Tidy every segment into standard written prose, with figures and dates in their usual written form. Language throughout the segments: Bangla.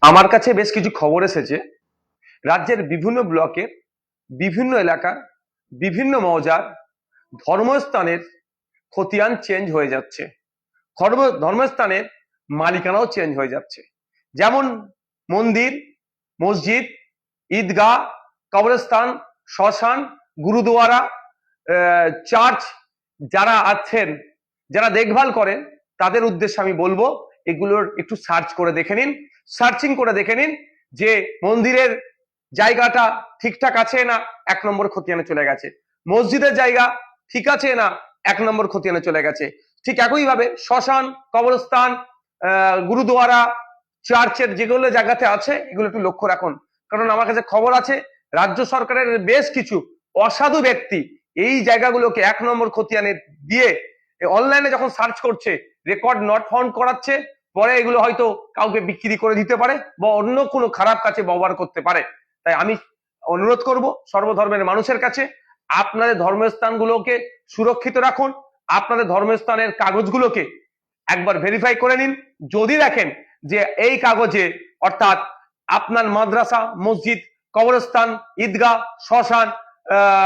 আমার কাছে বেশ কিছু খবর এসেছে রাজ্যের বিভিন্ন ব্লকের বিভিন্ন এলাকার বিভিন্ন মৌজার ধর্মস্থানের খতিয়ান চেঞ্জ হয়ে যাচ্ছে। ধর্মস্থানের মালিকানাও চেঞ্জ হয়ে যাচ্ছে। যেমন মন্দির, মসজিদ, ঈদগাহ, কবরস্থান, শ্মশান, গুরুদুয়ারা, চার্চ, যারা আছেন, যারা দেখভাল করেন, তাদের উদ্দেশ্যে আমি বলবো এগুলোর একটু সার্চ করে দেখে নিন, সার্চিং করে দেখে নিন যে মন্দিরের জায়গাটা ঠিকঠাক আছে না 1 নম্বর খতিয়ানে চলে গেছে, মসজিদের জায়গা ঠিক আছে না 1 নম্বর খতিয়ানে চলে গেছে। ঠিক একইভাবে শ্মশান, কবরস্থান, গুরুদুয়ারা, চার্চের যেগুলো জায়গাতে আছে এগুলো একটু লক্ষ্য রাখুন। কারণ আমার কাছে খবর আছে রাজ্য সরকারের বেশ কিছু অসাধু ব্যক্তি এই জায়গাগুলোকে 1 নম্বর খতিয়ানে দিয়ে অনলাইনে যখন সার্চ করছে রেকর্ড নট ফাউন্ড করাচ্ছে, পরে এগুলো হয়তো কাউকে বিক্রি করে দিতে পারে বা অন্য কোনো খারাপ কাজে ব্যবহার করতে পারে। তাই আমি অনুরোধ করব সর্বধর্মের মানুষের কাছে, আপনাদের ধর্মস্থানগুলোকে সুরক্ষিত রাখুন, আপনাদের ধর্মস্থানের কাগজগুলোকে একবার ভেরিফাই করে নিন। যদি দেখেন যে এই কাগজে অর্থাৎ আপনার মাদ্রাসা, মসজিদ, কবরস্থান, ঈদগাহ, শ্মশান,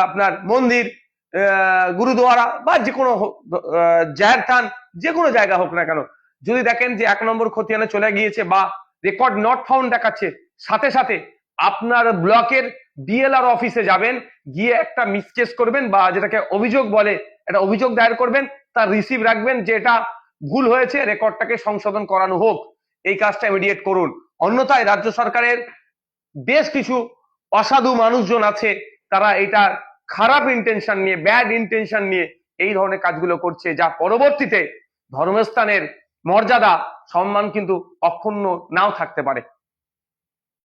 আপনার মন্দির, গুরুদুয়ারা বা যে কোনো জাহের থান, যে কোনো জায়গা হোক না কেন, যদি দেখেন যে 1 নম্বর খতিয়ানে চলে গিয়েছে বা রেকর্ড নট ফাউন্ড দেখাচ্ছে, সাথে সাথে আপনার ব্লকের বিএলআর অফিসে যাবেন, গিয়ে একটা মিসকেস করবেন বা যেটাকে অভিযোগ বলে, একটা অভিযোগ দায়ের করবেন, তার রিসিভ রাখবেন যে এটা ভুল হয়েছে, রেকর্ডটাকে সংশোধন করানো হোক। এই কাজটা ইমিডিয়েট করুন। অন্যথায় রাজ্য সরকারের বেশ কিছু অসাধু মানুষজন আছে, তারা এটা খারাপ ইন্টেনশন নিয়ে, ব্যাড ইন্টেনশন নিয়ে এই ধরনের কাজগুলো করছে, যা পরবর্তীতে ধর্মস্থানের মর্যাদা, সম্মান কিন্তু অক্ষুণ্ণ নাও থাকতে পারে।